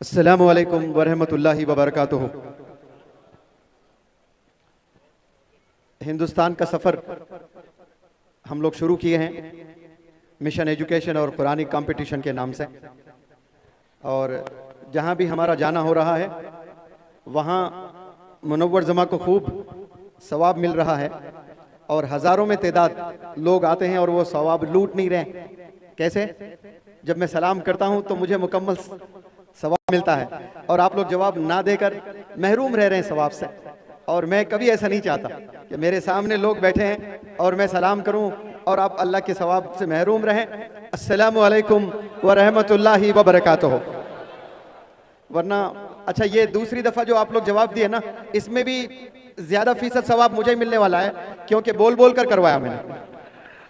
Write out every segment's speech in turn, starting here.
अस्सलामु अलैकुम वरहमतुल्लाहि वबरकातुहू। हिंदुस्तान का सफ़र हम लोग शुरू किए हैं मिशन एजुकेशन और कुरानिक कंपटीशन के नाम से, और जहाँ भी हमारा जाना हो रहा है वहाँ मुनव्वर जमा को खूब सवाब मिल रहा है और हज़ारों में तादाद लोग आते हैं और वो सवाब लूट नहीं रहे। कैसे? जब मैं सलाम करता हूँ तो मुझे मुकम्मल सवाब मिलता है और आप लोग जवाब ना देकर महरूम रह रहे हैं सवाब से। और मैं कभी ऐसा नहीं चाहता कि मेरे सामने लोग बैठे हैं और मैं सलाम करूं और आप अल्लाह के सवाब से महरूम रहें। अस्सलामु अलैकुम व रहमतुल्लाहि व बरकातुहू। वरना अच्छा, ये दूसरी दफ़ा जो आप लोग जवाब दिए ना, इसमें भी ज़्यादा फीसद सवाब मुझे ही मिलने वाला है, क्योंकि बोल बोल कर करवाया मैंने,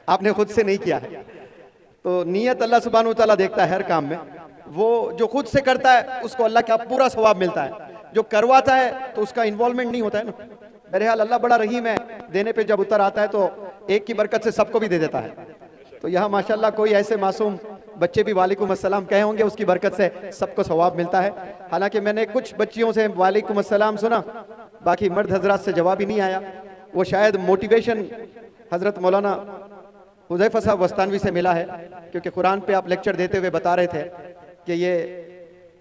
आपने खुद से नहीं किया है। तो नीयत अल्लाह सुब्हानहू व तआला देखता है हर काम में। वो जो खुद से करता है उसको अल्लाह का पूरा सवाब मिलता है, जो करवाता है तो उसका इन्वॉल्वमेंट नहीं होता है ना। बहरहाल अल्लाह बड़ा रहीम है, देने पे जब उतर आता है तो एक की बरकत से सबको भी दे देता है। तो यहाँ माशाल्लाह कोई ऐसे मासूम बच्चे भी वालेकुम अस्सलाम कहे होंगे, उसकी बरकत से सबको सवाब मिलता है। हालांकि मैंने कुछ बच्चियों से वालेकुम अस्सलाम सुना, बाकी मर्द हजरात से जवाब ही नहीं आया। वो शायद मोटिवेशन हजरत मौलाना हुज़ैफा साहब वस्तानवी से मिला है, क्योंकि कुरान पे आप लेक्चर देते हुए बता रहे थे कि ये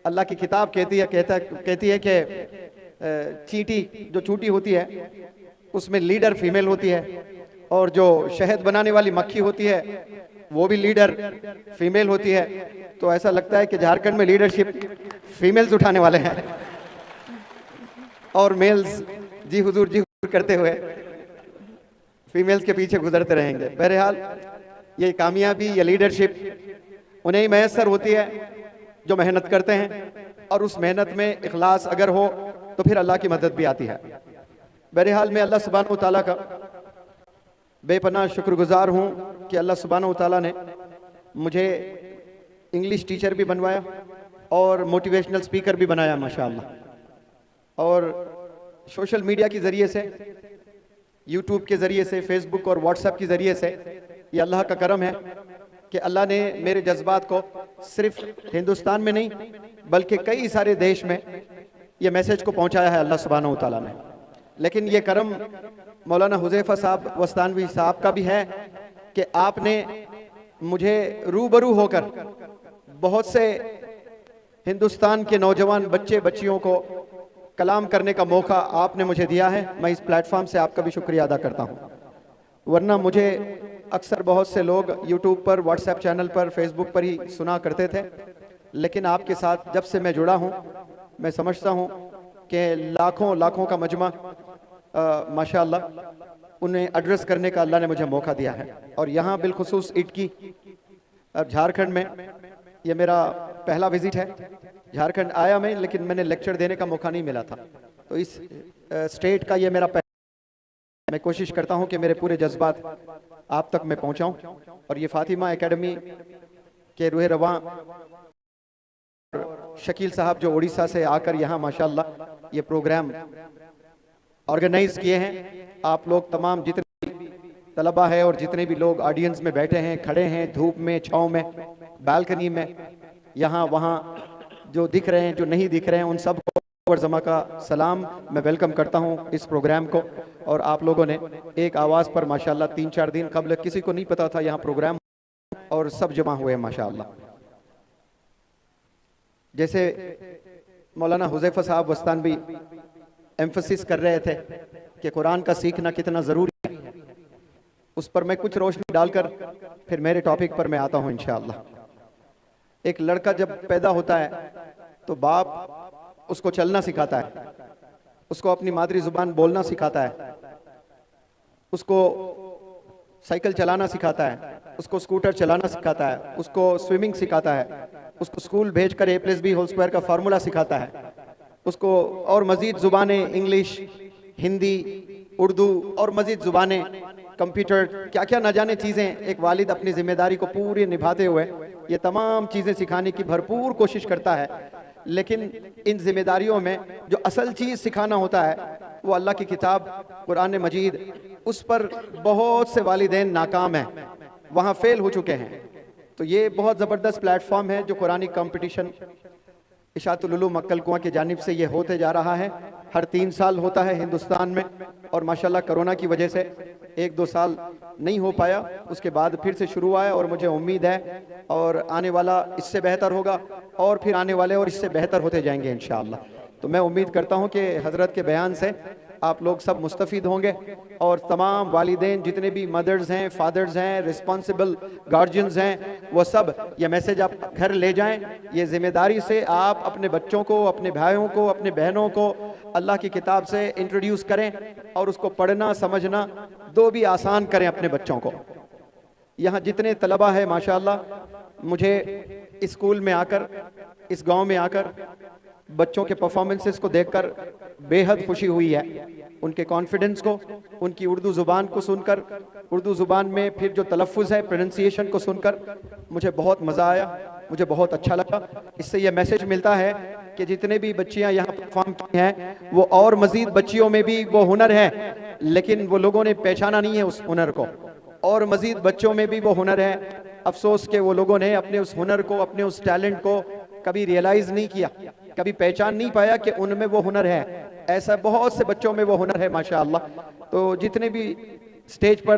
अल्लाह की किताब कहती है कि चींटी जो चूंटी होती है उसमें लीडर फीमेल होती है, और जो शहद बनाने वाली मक्खी होती है वो भी लीडर फीमेल होती है। तो ऐसा लगता है कि झारखंड में लीडरशिप फीमेल्स उठाने वाले हैं और मेल्स जी हुजूर करते हुए फीमेल्स के पीछे गुजरते रहेंगे। बहरहाल ये कामयाबी, ये लीडरशिप उन्हें ही मैसर होती है जो मेहनत करते हैं, और उस मेहनत में इखलास अगर हो तो फिर अल्लाह की मदद भी आती है। बहरहाल मैं अल्लाह सुब्हानहू व तआला का बेपनाह शुक्रगुजार हूँ कि अल्लाह सुब्हानहू व तआला ने मुझे इंग्लिश टीचर भी बनवाया और मोटिवेशनल स्पीकर भी बनाया माशाअल्लाह। और सोशल मीडिया के ज़रिए से, यूट्यूब के ज़रिए से, फेसबुक और व्हाट्सएप के ज़रिए से ये अल्लाह का करम है कि अल्लाह ने मेरे जज्बात को सिर्फ हिंदुस्तान में नहीं बल्कि कई सारे देश में ये मैसेज को पहुंचाया है अल्लाह सुब्हानहू व तआला ने। लेकिन ये करम मौलाना हुज़ैफा साहब वस्तानवी साहब का भी है कि आपने मुझे रूबरू होकर बहुत से हिंदुस्तान के नौजवान बच्चे बच्चियों को कलाम करने का मौका आपने मुझे दिया है। मैं इस प्लेटफॉर्म से आपका भी शुक्रिया अदा करता हूँ। वरना मुझे अक्सर बहुत से लोग यूट्यूब पर, व्हाट्सएप चैनल पर, फेसबुक पर ही सुना करते थे, लेकिन आपके साथ जब से मैं जुड़ा हूँ मैं समझता हूँ कि लाखों लाखों का मजमा माशाअल्लाह उन्हें एड्रेस करने का अल्लाह ने मुझे मौका दिया है। और यहाँ बिलखुसूस इटकी झारखंड में ये मेरा पहला विजिट है। झारखंड आया मैं, लेकिन मैंने लेक्चर देने का मौका नहीं मिला था। तो इस स्टेट का ये मेरा मैं कोशिश करता हूँ कि मेरे पूरे जज्बात आप तक मैं पहुँचाऊँ। और ये फातिमा एकेडमी के रूह रवां शकील साहब जो उड़ीसा से आकर यहाँ माशाअल्लाह ये प्रोग्राम ऑर्गेनाइज किए हैं, आप लोग तमाम जितने तलबा है और जितने भी लोग ऑडियंस में बैठे हैं, खड़े हैं, धूप में, छाँव में, बालकनी में, यहाँ वहाँ जो दिख रहे हैं, जो नहीं दिख रहे हैं, उन सब को जमा का सलाम, मैं वेलकम करता हूँ इस प्रोग्राम को। और आप लोगों ने एक आवाज़ पर माशाअल्लाह 3-4 दिन कबल किसी को नहीं पता था यहाँ प्रोग्राम, और सब जमा हुए माशाअल्लाह। जैसे मौलाना हुज़ैफा साहब वस्तानवी एम्फसिस कर रहे थे कि कुरान का सीखना कितना ज़रूरी है, उस पर मैं कुछ रोशनी डालकर फिर मेरे टॉपिक पर मैं आता हूँ इंशाअल्लाह। एक लड़का जब पैदा होता है तो बाप उसको चलना सिखाता है, उसको अपनी मादरी ज़ुबान बोलना सिखाता है, उसको साइकिल चलाना सिखाता है, उसको स्कूटर चलाना सिखाता है, उसको स्विमिंग सिखाता है, उसको स्कूल भेजकर a+b² का फार्मूला सिखाता है, उसको और मज़ीद ज़ुबानें, इंग्लिश, हिंदी, उर्दू और मज़ीद ज़ुबानें, कंप्यूटर, क्या क्या न जाने चीज़ें एक वालिद अपनी ज़िम्मेदारी को पूरी निभाते हुए ये तमाम चीज़ें सिखाने की भरपूर कोशिश करता है। लेकिन इन जिम्मेदारियों में जो असल चीज़ सिखाना होता है वो अल्लाह की किताब कुरान मजीद, उस पर बहुत से वालिदैन नाकाम हैं, वहाँ फेल हो चुके हैं। तो ये बहुत ज़बरदस्त प्लेटफॉर्म है जो कुरानिक कंपटीशन इशातुल उलूम मक्कल कुआं की जानिब से ये होते जा रहा है। हर 3 साल होता है हिंदुस्तान में, और माशाल्लाह कोरोना की वजह से 1-2 साल नहीं हो पाया, उसके बाद फिर से शुरू हुआ है। और मुझे उम्मीद है और आने वाला इससे बेहतर होगा, और फिर आने वाले और इससे बेहतर होते जाएंगे इंशाअल्लाह। तो मैं उम्मीद करता हूँ कि हज़रत के बयान से आप लोग सब मुस्तफ़ीद होंगे, और तमाम वालिदैन जितने भी मदर्स हैं, फादर्स हैं, रिस्पॉन्सिबल गार्जियंस हैं, वो सब ये मैसेज आप घर ले जाएं। ये जिम्मेदारी से आप अपने बच्चों को, अपने भाइयों को, अपने बहनों को अल्लाह की किताब से इंट्रोड्यूस करें, और उसको पढ़ना समझना दो भी आसान करें अपने बच्चों को। यहाँ जितने तलबा है माशाअल्लाह, मुझे इस स्कूल में आकर, इस गाँव में आकर बच्चों के परफॉर्मेंसेस को देखकर बेहद खुशी हुई है। उनके कॉन्फिडेंस को, उनकी उर्दू ज़ुबान को सुनकर, उर्दू ज़ुबान में फिर जो तलफ़्फ़ुज़ है, प्रोनंसिएशन को सुनकर मुझे बहुत मज़ा आया, मुझे बहुत अच्छा लगा। इससे यह मैसेज मिलता है कि जितने भी बच्चियां यहाँ परफॉर्म की हैं, वो और मज़ीद बच्चियों में भी वो हुनर है, लेकिन वो लोगों ने पहचाना नहीं है उस हुनर को। और मज़ीद बच्चों में भी वो हुनर है, अफसोस के वो लोगों ने अपने उस हुनर को, अपने उस टैलेंट को कभी रियलाइज़ नहीं किया, कभी पहचान नहीं पाया कि उनमें वो हुनर है। ऐसा बहुत से बच्चों में वो हुनर है माशाअल्लाह। तो जितने भी स्टेज पर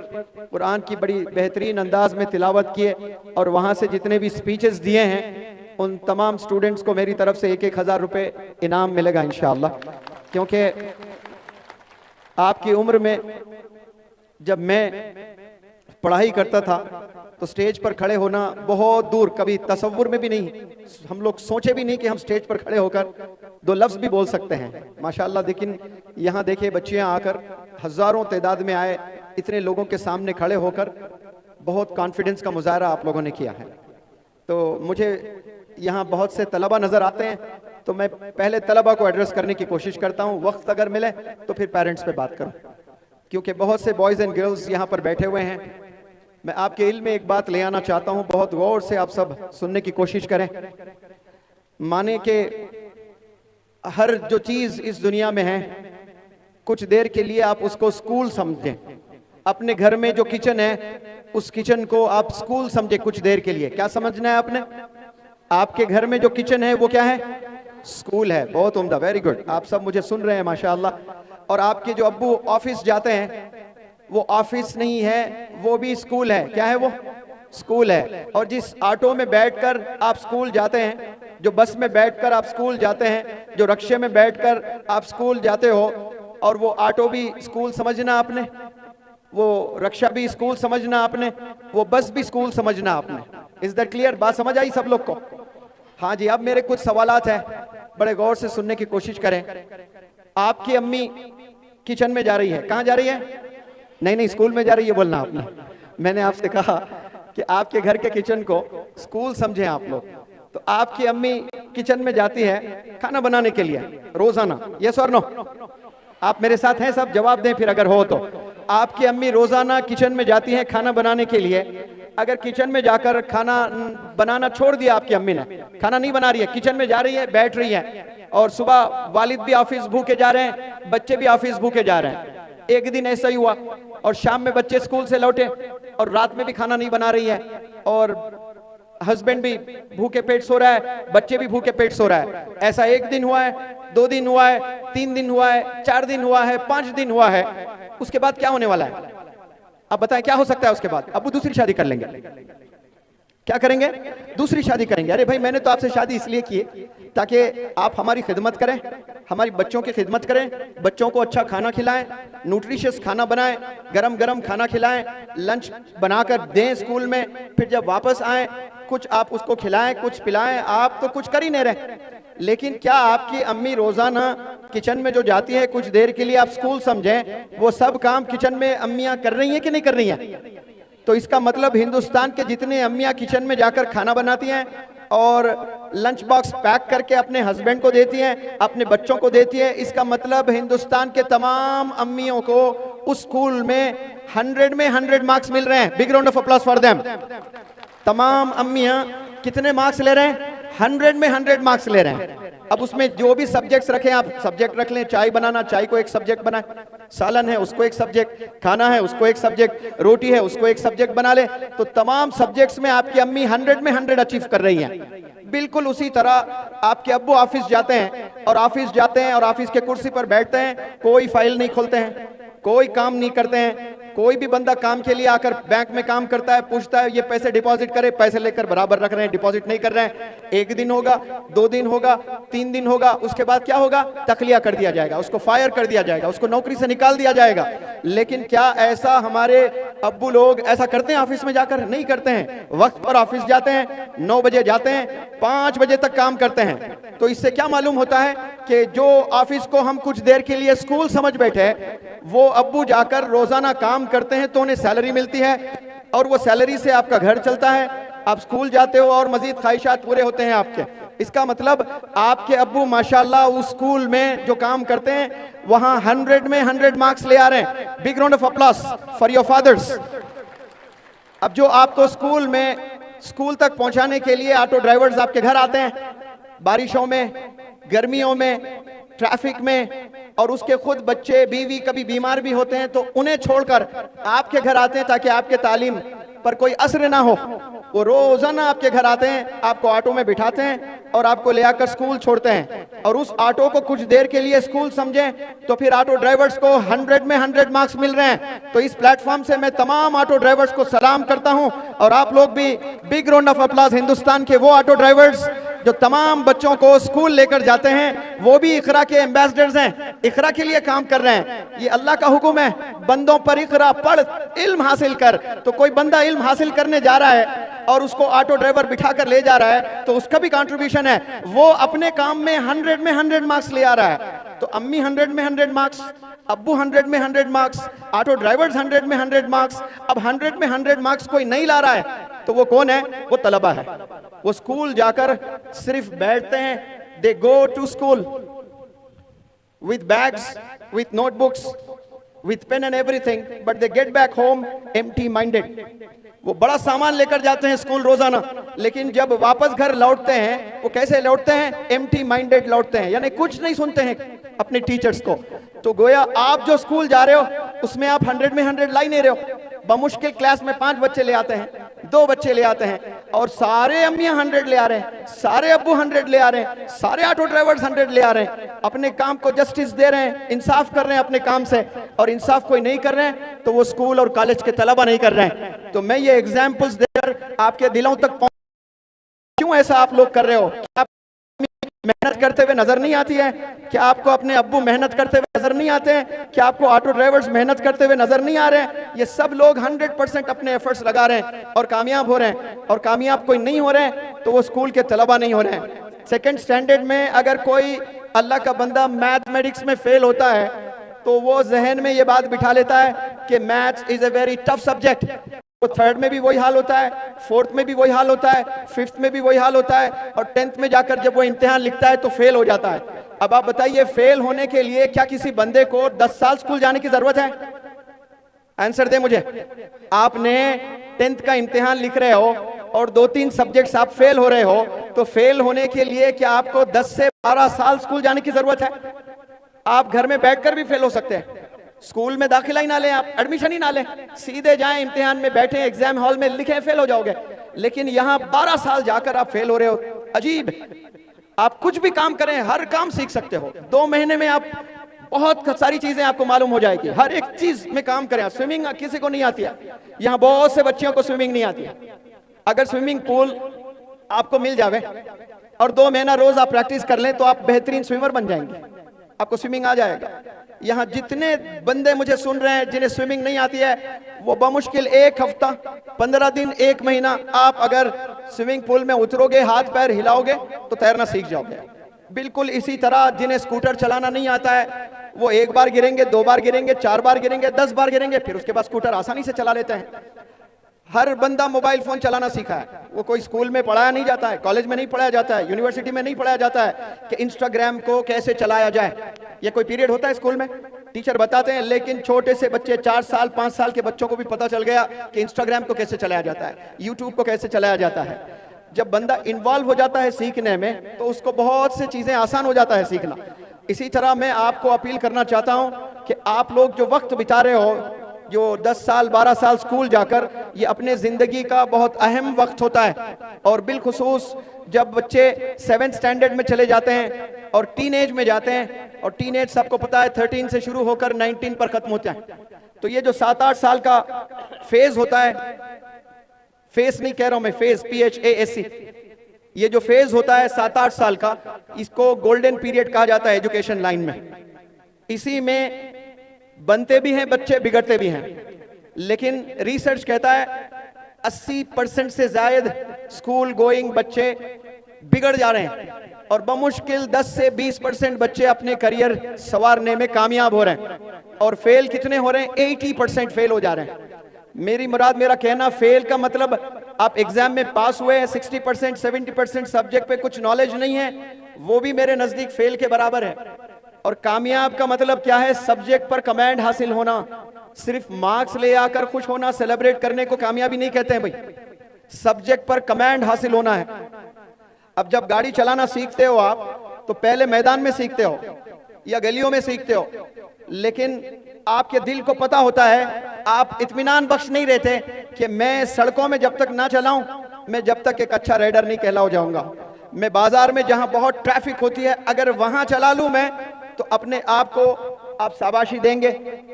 कुरान की बड़ी बेहतरीन अंदाज में तिलावत किए, और वहाँ से जितने भी स्पीचेस दिए हैं, उन तमाम स्टूडेंट्स को मेरी तरफ से 1-1 हज़ार रुपये इनाम मिलेगा इंशाअल्लाह। क्योंकि आपकी उम्र में जब मैं पढ़ाई करता था तो स्टेज पर खड़े होना बहुत दूर, कभी तसव्वुर में भी नहीं, हम लोग सोचे भी नहीं कि हम स्टेज पर खड़े होकर 2 लफ्ज़ भी बोल सकते हैं माशाअल्लाह। लेकिन यहाँ देखिए बच्चियाँ आकर हज़ारों तादाद में आए, इतने लोगों के सामने खड़े होकर बहुत कॉन्फिडेंस का मुजाहरा आप लोगों ने किया है। तो मुझे यहाँ बहुत से तलबा नज़र आते हैं, तो मैं पहले तलबा को एड्रेस करने की कोशिश करता हूँ, वक्त अगर मिले तो फिर पेरेंट्स पे बात करूँ, क्योंकि बहुत से बॉयज़ एंड गर्ल्स यहाँ पर बैठे हुए हैं। मैं आपके इल्म में एक बात ले आना चाहता हूँ, बहुत गौर से आप सब सुनने की कोशिश करें। माने कि हर जो चीज़ इस दुनिया में है, कुछ देर के लिए आप उसको स्कूल समझें। अपने घर में जो किचन है, उस किचन को आप स्कूल समझें कुछ देर के लिए। क्या समझना है आपने? आपके घर में जो किचन है वो क्या है? स्कूल है। बहुत उम्दा, वेरी गुड, आप सब मुझे सुन रहे हैं माशाअल्लाह। और आपके जो अब्बू ऑफिस जाते हैं, वो ऑफिस नहीं है, वो भी स्कूल है। क्या है वो? स्कूल है। और जिस ऑटो में बैठकर आप स्कूल जाते हैं, जो बस में बैठकर आप स्कूल जाते हैं, जो रिक्शे में बैठकर आप स्कूल जाते हो, और वो ऑटो भी स्कूल समझना आपने, वो रिक्शा भी स्कूल समझना आपने, वो बस भी स्कूल समझना आपने। Is that clear? बात समझ आई सब लोग को? हाँ जी। अब मेरे कुछ सवालात हैं, बड़े गौर से सुनने की कोशिश करें। आपकी अम्मी किचन में जा रही है, कहाँ जा रही है? नहीं, स्कूल में जा रही है बोलना आपने। मैंने आपसे कहा कि आपके घर के किचन को स्कूल समझें आप लोग। तो आपकी अम्मी किचन में जाती है खाना बनाने के लिए रोजाना, यस और नो? आप मेरे साथ हैं सब? जवाब दें फिर अगर हो तो। आपकी अम्मी रोजाना किचन में जाती है खाना बनाने के लिए। अगर किचन में जाकर खाना बनाना छोड़ दिया, आपकी अम्मी ने खाना नहीं बना रही है, किचन में जा रही है, बैठ रही है, और सुबह वालिद भी ऑफिस भूखे जा रहे हैं, बच्चे भी ऑफिस भूखे जा रहे हैं। एक दिन ऐसा ही हुआ, और शाम में बच्चे स्कूल से लौटे और रात में भी खाना नहीं बना रही है, और हस्बैंड भी भूखे पेट सो रहा है, बच्चे भी भूखे पेट सो रहा है। ऐसा 1 दिन हुआ है, 2 दिन हुआ है, 3 दिन हुआ है, 4 दिन हुआ है, 5 दिन हुआ है। उसके बाद क्या होने वाला है? अब बताएं क्या हो सकता है उसके बाद? अब वो दूसरी शादी कर लेंगे। क्या करेंगे? दूसरी शादी करेंगे। अरे भाई, मैंने तो आपसे शादी इसलिए की ताकि आप हमारी खिदमत करें, हमारी बच्चों की खिदमत करें, बच्चों को अच्छा खाना खिलाएं, न्यूट्रिशियस खाना बनाएं, गरम गरम खाना खिलाएं, लंच बनाकर दें स्कूल में, फिर जब वापस आएं कुछ आप उसको खिलाएं, कुछ पिलाएं। आप तो कुछ कर ही नहीं रहे। लेकिन क्या आपकी अम्मी रोजाना किचन में जो जाती है, कुछ देर के लिए आप स्कूल समझें, वो सब काम किचन में अम्मियां कर रही हैं कि नहीं कर रही हैं? तो इसका मतलब हिंदुस्तान के जितने अम्मियां किचन में जाकर खाना बनाती हैं और लंच बॉक्स पैक करके अपने हस्बैंड को देती हैं, अपने बच्चों को देती हैं, इसका मतलब हिंदुस्तान के तमाम अम्मियों को उस स्कूल में 100 में 100 मार्क्स मिल रहे हैं। Big round of applause for them. तमाम अम्मियां कितने मार्क्स ले रहे हैं? 100 में 100 मार्क्स ले रहे हैं। अब उसमें जो भी सब्जेक्ट्स रखें, आप सब्जेक्ट रख लें। चाय बनाना, चाय को एक सब्जेक्ट बनाएं, सालन है उसको एक सब्जेक्ट, खाना है उसको एक सब्जेक्ट, रोटी है उसको एक सब्जेक्ट बना ले। तो तमाम सब्जेक्ट्स में आपकी अम्मी 100 में 100 अचीव कर रही हैं। बिल्कुल उसी तरह आपके अब्बू ऑफिस जाते हैं और ऑफिस के कुर्सी पर बैठते हैं, कोई फाइल नहीं खोलते हैं, कोई काम नहीं करते हैं। कोई भी बंदा काम के लिए आकर बैंक में काम करता है, पूछता है ये पैसे डिपॉजिट करे, पैसे लेकर बराबर रख रहे हैं, डिपॉजिट नहीं कर रहे हैं। 1 दिन होगा, 2 दिन होगा, 3 दिन होगा, उसके बाद क्या होगा? तखलिया कर दिया जाएगा, उसको फायर कर दिया जाएगा, उसको नौकरी से निकाल दिया जाएगा। लेकिन क्या ऐसा हमारे अब्बू लोग ऐसा करते हैं? ऑफिस में जाकर नहीं करते हैं। वक्त पर ऑफिस जाते हैं, 9 बजे जाते हैं, 5 बजे तक काम करते हैं। तो इससे क्या मालूम होता है कि जो ऑफिस को हम कुछ देर के लिए स्कूल समझ बैठे, वो अब्बू जाकर रोजाना काम करते हैं तो उन्हें सैलरी मिलती है और वो सैलरी से आपका घर चलता है, आप स्कूल जाते हो और मजीद ख्वाहिशात पूरे होते हैं आपके। इसका मतलब आपके अब्बू माशाल्लाह उस स्कूल में जो काम करते हैं वहां 100 में 100 मार्क्स ले आ रहे हैं। Big round of applause for your fathers. अब जो आपको स्कूल तक पहुंचाने के लिए ऑटो ड्राइवर्स आपके घर आते हैं, बारिशों में, गर्मियों में, ट्रैफिक में, और उसके खुद बच्चे बीवी कभी बीमार भी होते हैं, तो उन्हें छोड़कर आपके घर आते हैं ताकि आपके तालीम पर कोई असर ना हो। वो रोजाना आपके घर आते हैं, आपको ऑटो में बिठाते हैं और आपको ले आकर स्कूल छोड़ते हैं। और उस ऑटो को कुछ देर के लिए स्कूल समझें तो फिर ऑटो ड्राइवर्स को 100 में 100 मार्क्स मिल रहे हैं। तो इस प्लेटफॉर्म से मैं तमाम ऑटो ड्राइवर्स को सलाम करता हूं और आप लोग भी big round of applause Hindustan के वो ऑटो ड्राइवर्स जो तमाम बच्चों को स्कूल लेकर जाते हैं, वो भी इकरा के एम्बेसडर्स हैं, इकरा के लिए काम कर रहे हैं। ये अल्लाह का हुक्म है, बंदों पर इकरा पढ़, इल्म हासिल कर। तो कोई बंदा इल्म हासिल करने जा रहा है और उसको ऑटो ड्राइवर बिठा कर ले जा रहा है तो उसका भी कंट्रीब्यूशन है, वो अपने काम में 100 में 100 मार्क्स ले आ रहा है। तो अम्मी 100 में 100 मार्क्स, अब्बू 100 में 100 मार्क्स, ऑटो ड्राइवर्स 100 में 100 मार्क्स। अब 100 में 100 मार्क्स कोई नहीं ला रहा है तो वो कौन है? वो तलबा है। वो स्कूल जाकर सिर्फ बैठते हैं। They go to school with bags, with notebooks, with pen and everything, but they get back home empty minded. वो बड़ा सामान लेकर जाते हैं स्कूल रोजाना, लेकिन जब वापस घर लौटते हैं वो कैसे लौटते हैं? एम्प्टी माइंडेड लौटते हैं, यानी कुछ नहीं सुनते हैं अपने टीचर्स को। तो गोया आप जो स्कूल जा रहे हो उसमें आप 100 में 100 ला ही नहीं रहे हो। बमुश्किल क्लास में 5 बच्चे ले आते हैं, 2 बच्चे ले आते हैं और सारे अम्मियां 100 ले आ रहे हैं, सारे अब्बू 100 ले आ रहे हैं, सारे ऑटो ड्राइवर्स 100 ले आ रहे हैं। अपने काम को जस्टिस दे रहे हैं, इंसाफ कर रहे हैं अपने काम से, और इंसाफ कोई नहीं कर रहे हैं तो वो स्कूल और कॉलेज के तलबा नहीं कर रहे हैं। तो मैं ये एग्जाम्पल्स देकर आपके दिलों तक पहुंच, क्यों ऐसा आप लोग कर रहे हो? आप मेहनत करते हुए नजर नहीं आती है? क्या आपको अपने अब्बू मेहनत करते हुए नजर नहीं आते हैं? क्या आपको ऑटो ड्राइवर्स मेहनत करते हुए नजर नहीं आ रहे हैं? ये सब लोग 100% अपने एफर्ट्स लगा रहे हैं और कामयाब हो रहे हैं, और कामयाब कोई नहीं हो रहे हैं तो वो स्कूल के तलबा नहीं हो रहे हैं। 2nd स्टैंडर्ड में अगर कोई अल्लाह का बंदा मैथमेटिक्स में फेल होता है तो वो जहन में ये बात बिठा लेता है कि maths is a very tough subject. तो 3rd में भी वही हाल होता है, 4th में भी वही हाल होता है, 5th में भी वही हाल होता है, और 10th में जाकर जब वो इम्तिहान लिखता है तो फेल हो जाता है। अब आप बताइए, फेल होने के लिए क्या किसी बंदे को 10 साल स्कूल जाने की जरूरत है? आंसर दे मुझे। आपने 10th का इम्तिहान लिख रहे हो और 2-3 सब्जेक्ट्स आप फेल हो रहे हो, तो फेल होने के लिए क्या आपको 10 से 12 साल स्कूल जाने की जरूरत है? आप घर में बैठकर भी फेल हो सकते हैं। स्कूल में दाखिला ही ना लें, आप एडमिशन ही ना लें, सीधे जाएं, इम्तिहान में बैठे, एग्जाम हॉल में लिखें, फेल हो जाओगे। लेकिन यहाँ 12 साल जाकर आप फेल हो रहे हो, अजीब। आप कुछ भी काम करें, हर काम सीख सकते हो। 2 महीने में आप बहुत सारी चीजें आपको मालूम हो जाएगी। हर एक चीज में काम करें। स्विमिंग किसी को नहीं आती है, यहाँ बहुत से बच्चियों को स्विमिंग नहीं आती है। अगर स्विमिंग पूल आपको मिल जावे और 2 महीना रोज आप प्रैक्टिस कर लें तो आप बेहतरीन स्विमर बन जाएंगे, आपको स्विमिंग आ जाएगा। यहाँ जितने बंदे मुझे सुन रहे हैं जिन्हें स्विमिंग नहीं आती है, वो बमुश्किल 1 हफ्ता, 15 दिन, 1 महीना आप अगर स्विमिंग पूल में उतरोगे, हाथ पैर हिलाओगे तो तैरना सीख जाओगे। बिल्कुल इसी तरह जिन्हें स्कूटर चलाना नहीं आता है वो 1 बार गिरेंगे, 2 बार गिरेंगे, 4 बार गिरेंगे, 10 बार गिरेंगे, फिर उसके बाद स्कूटर आसानी से चला लेते हैं। हर बंदा मोबाइल फोन चलाना सीखा है, वो कोई स्कूल में पढ़ाया नहीं जाता है, कॉलेज में नहीं पढ़ाया जाता है, यूनिवर्सिटी में नहीं पढ़ाया जाता है कि इंस्टाग्राम को कैसे चलाया जाए। ये कोई पीरियड होता है स्कूल में? टीचर बताते हैं, लेकिन छोटे से बच्चे 4 साल 5 साल के बच्चों को भी पता चल गया कि इंस्टाग्राम को कैसे चलाया जाता है, यूट्यूब को कैसे चलाया जाता है। जब बंदा इन्वॉल्व हो जाता है सीखने में तो उसको बहुत सी चीजें आसान हो जाता है सीखना। इसी तरह मैं आपको अपील करना चाहता हूं कि आप लोग जो वक्त बिता रहे हो जो 10 साल 12 साल स्कूल जाकर, ये अपने ज़िंदगी का बहुत अहम वक्त होता है। और बिलखुसूस जब बच्चे 7th स्टैंडर्ड में चले जाते हैं और टीनेज में जाते हैं, और टीनेज सबको पता है 13 से शुरू होकर 19 पर खत्म होता है। तो ये जो 7-8 साल का फेज होता है, फेस नहीं कह रहा हूं मैं, फेज PHASE, ये जो फेज होता है 7-8 साल का, इसको गोल्डन पीरियड कहा जाता है एजुकेशन लाइन में। इसी में बनते भी हैं बच्चे, बिगड़ते भी हैं। लेकिन रिसर्च कहता है 80% से ज्यादा स्कूल गोइंग बच्चे बिगड़ जा रहे हैं, और बमुश्किल 10 से 20% बच्चे अपने करियर संवारने में कामयाब हो रहे हैं। और फेल कितने हो रहे हैं? 80% फेल हो जा रहे हैं। मेरी मुराद, मेरा कहना, फेल का मतलब आप एग्जाम में पास हुए हैं, 60% 70% सब्जेक्ट पे कुछ नॉलेज नहीं है, वो भी मेरे नजदीक फेल के बराबर है। और कामयाब का मतलब क्या है? सब्जेक्ट पर कमांड हासिल होना, सिर्फ मार्क्स ले आकर खुश होना, सेलिब्रेट करने को कामयाबी नहीं कहते हैं भाई। सब्जेक्ट पर कमांड हासिल होना है। अब जब गाड़ी चलाना सीखते हो आप, तो पहले मैदान में सीखते हो या गलियों में सीखते हो, लेकिन आपके दिल को पता होता है, आप इत्मीनान बख्श नहीं रहते कि मैं सड़कों में जब तक ना चलाऊं, मैं जब तक एक अच्छा राइडर नहीं कहलाओ जाऊंगा। मैं बाजार में जहां बहुत ट्रैफिक होती है, अगर वहां चला लूं मैं, तो अपने आप को आप शाबाशी देंगे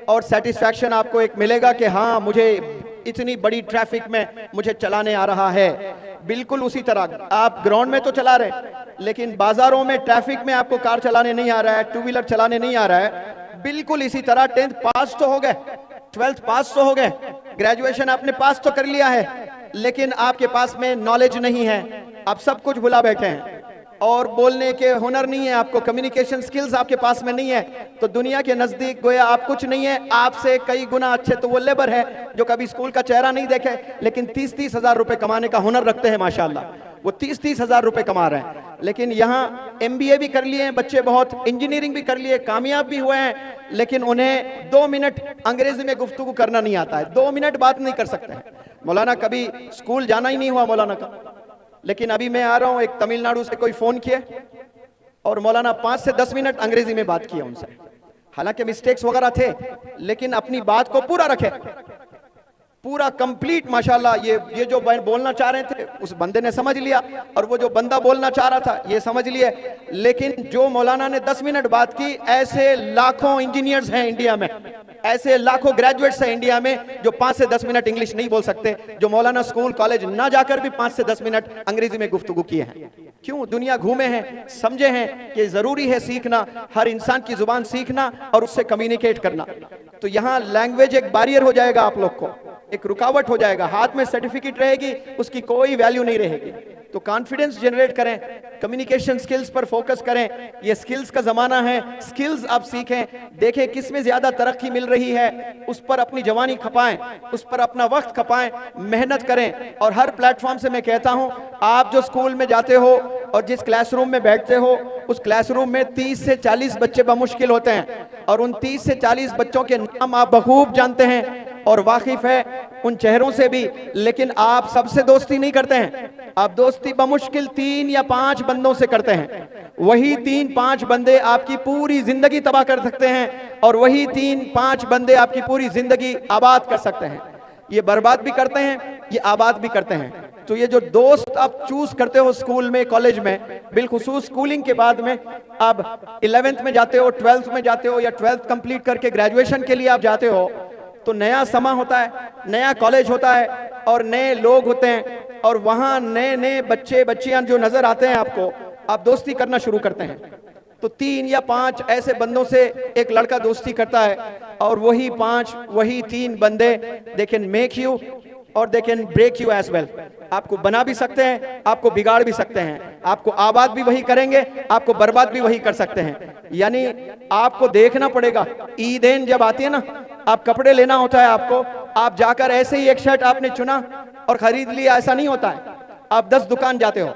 और सेटिस्फैक्शन आपको एक मिलेगा कि हाँ, मुझे इतनी बड़ी ट्रैफिक में मुझे चलाने आ रहा है। बिल्कुल उसी तरह आप ग्राउंड में तो चला रहे हैं, लेकिन बाजारों में ट्रैफिक में आपको कार चलाने नहीं आ रहा है, 2 व्हीलर चलाने नहीं आ रहा है। बिल्कुल इसी तरह 10th पास तो हो गए, 12th पास तो हो गए, ग्रेजुएशन आपने पास तो कर लिया है, लेकिन आपके पास में नॉलेज नहीं है, आप सब कुछ भुला बैठे हैं, और बोलने के हुनर नहीं है आपको, कम्युनिकेशन स्किल्स आपके पास में नहीं है, तो दुनिया के नजदीक गोया आप कुछ नहीं है। आपसे कई गुना अच्छे तो वो लेबर है जो कभी स्कूल का चेहरा नहीं देखे, लेकिन 30-30 हजार रुपए कमाने का हुनर रखते हैं माशाल्लाह। वो 30-30 हजार रुपए कमा रहे हैं, लेकिन यहाँ MBA भी कर लिए हैं बच्चे, बहुत इंजीनियरिंग भी कर लिए, कामयाब भी हुए हैं, लेकिन उन्हें 2 मिनट अंग्रेजी में गुफ्तगू करना नहीं आता है, 2 मिनट बात नहीं कर सकते हैं। मौलाना कभी स्कूल जाना ही नहीं हुआ मौलाना का, लेकिन अभी मैं आ रहा हूं, एक तमिलनाडु से कोई फोन किए और मौलाना 5 से 10 मिनट अंग्रेजी में बात किया उनसे। हालांकि मिस्टेक्स वगैरह थे, लेकिन अपनी बात को पूरा रखे, पूरा कंप्लीट माशाल्लाह। ये जो बोलना चाह रहे थे उस बंदे ने समझ लिया, और वो जो बंदा बोलना चाह रहा था ये समझ लिया। लेकिन जो मौलाना ने 10 मिनट बात की, ऐसे लाखों इंजीनियर्स हैं इंडिया में, ऐसे लाखों ग्रेजुएट्स हैं इंडिया में जो 5 से 10 मिनट इंग्लिश नहीं बोल सकते, जो मौलाना स्कूल कॉलेज ना जाकर भी 5 से 10 मिनट अंग्रेजी में गुफ्तगू किए हैं। क्यों? दुनिया घूमे हैं, समझे हैं कि जरूरी है सीखना, हर इंसान की जुबान सीखना और उससे कम्युनिकेट करना। तो यहाँ लैंग्वेज एक बैरियर हो जाएगा, आप लोग को एक रुकावट हो जाएगा। हाथ में सर्टिफिकेट रहेगी, उसकी कोई वैल्यू नहीं रहेगी। तो कॉन्फिडेंस जनरेट करें, कम्युनिकेशन स्किल्स पर फोकस करें। ये स्किल्स का जमाना है, स्किल्स आप सीखें, देखें किस में ज्यादा तरक्की मिल रही है, उस पर अपनी जवानी खपाएं, उस पर अपना वक्त खपाएं, मेहनत करें। और हर प्लेटफॉर्म से मैं कहता हूं, आप जो स्कूल में जाते हो और जिस क्लासरूम में बैठते हो, उस क्लासरूम में 30 से 40 बच्चे बमुश्किल होते हैं, और उन 30 से 40 बच्चों के नाम आप बखूब जानते हैं और वाकिफ है उन चेहरों से भी, लेकिन आप सबसे दोस्ती नहीं करते हैं। आप दोस्ती बमुश्किल 3 या 5 बंदों से करते हैं। वही 3-5 बंदे आपकी पूरी जिंदगी तबाह कर सकते हैं, और वही 3-5 बंदे आपकी पूरी जिंदगी आबाद कर सकते हैं। ये बर्बाद भी करते हैं, ये आबाद भी करते हैं। तो ये जो दोस्त आप चूज करते हो स्कूल में, कॉलेज में, बिलखुसूस स्कूलिंग के बाद में, अब 11th में जाते हो, 12th में जाते हो, या 12th कंप्लीट करके ग्रेजुएशन के लिए आप जाते हो, तो नया समा होता है, नया कॉलेज होता है, और नए लोग होते हैं, और वहां नए नए बच्चे बच्चियां जो नजर आते हैं आपको, आप दोस्ती करना शुरू करते हैं। तो 3 या 5 ऐसे बंदों से एक लड़का दोस्ती करता है, और वही 5 वही 3 बंदे दे कैन मेक यू और they can break you as well. आपको बना भी सकते हैं, आपको बिगाड़ भी सकते हैं, आपको आबाद भी वही करेंगे, आपको बर्बाद भी वही कर सकते हैं। यानी आपको देखना पड़ेगा। ईदेन जब आती है ना, आप कपड़े लेना होता है आपको, आप जाकर ऐसे ही एक शर्ट आपने चुना और खरीद लिया, ऐसा नहीं होता है। आप 10 दुकान जाते हो,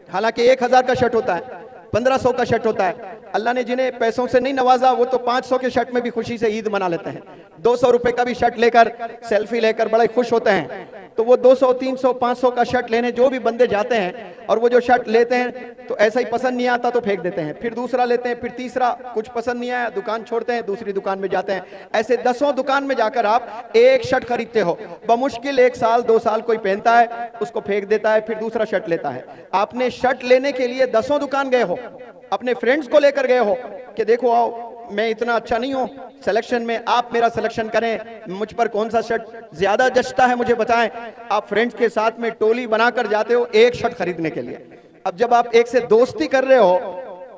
हालांकि 1000 का शर्ट होता है, 1500 का शर्ट होता है, अल्लाह ने जिन्हें पैसों से नहीं नवाजा वो तो 500 के शर्ट में भी खुशी से ईद मना लेते हैं। 200 रुपए का भी शर्ट लेकर सेल्फी लेकर बड़े खुश होते हैं। तो वो 200, 300, 500 का शर्ट लेने जो भी बंदे जाते हैं और वो जो शर्ट लेते हैं तो ऐसा ही पसंद नहीं आता तो फेंक देते हैं, फिर दूसरा लेते हैं, फिर तीसरा, कुछ पसंद नहीं आया दुकान छोड़ते हैं, दूसरी दुकान में जाते हैं। ऐसे 10 दुकान में जाकर आप एक शर्ट खरीदते हो, बमुश्किल 1 साल 2 साल कोई पहनता है, उसको फेंक देता है, फिर दूसरा शर्ट लेता है। आपने शर्ट लेने के लिए 10 दुकान गए हो, अपने फ्रेंड्स को लेकर गए हो कि देखो आओ मैं इतना अच्छा नहीं हूं सिलेक्शन में, आप मेरा सिलेक्शन करें, मुझ पर कौन सा शर्ट ज्यादा जचता है मुझे बताएं। आप फ्रेंड्स के साथ में टोली बनाकर जाते हो एक शर्ट खरीदने के लिए। अब जब आप एक से दोस्ती कर रहे हो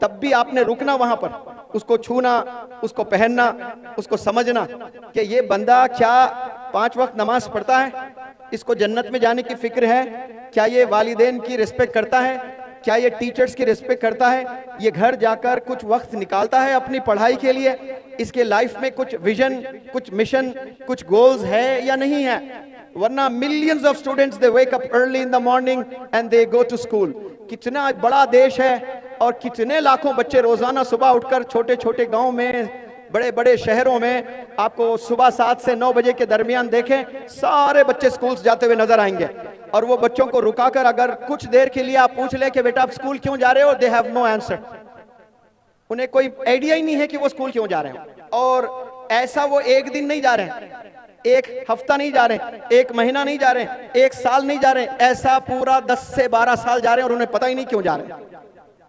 तब भी आपने रुकना वहां पर, उसको छूना, उसको पहनना, उसको समझना कि ये बंदा क्या 5 वक्त नमाज पढ़ता है, इसको जन्नत में जाने की फिक्र है, क्या ये वालिदैन की रिस्पेक्ट करता है, क्या ये टीचर्स की रिस्पेक्ट करता है, ये घर जाकर कुछ वक्त निकालता है अपनी पढ़ाई के लिए, इसके लाइफ में कुछ विजन, कुछ मिशन, कुछ गोल्स है या नहीं है। वरना millions of students they wake up early in the morning and they go to school. कितना बड़ा देश है और कितने लाखों बच्चे रोजाना सुबह उठकर छोटे छोटे गांव में, बड़े बड़े शहरों में आपको सुबह 7 से 9 बजे के दरमियान देखें, सारे बच्चे स्कूल जाते हुए नजर आएंगे। और वो बच्चों को रुकाकर अगर कुछ देर के लिए आप पूछ ले कि बेटा आप स्कूल क्यों जा रहे हो, दे हैव नो आंसर। उन्हें कोई आइडिया ही नहीं है कि वो स्कूल क्यों जा रहे हैं। और ऐसा वो एक दिन नहीं जा रहे हैं, एक हफ्ता नहीं जा रहे हैं, एक महीना नहीं जा रहे हैं, 1 साल नहीं जा रहे हैं, ऐसा पूरा 10 से 12 साल जा रहे हैं और उन्हें पता ही नहीं क्यों जा रहे हैं।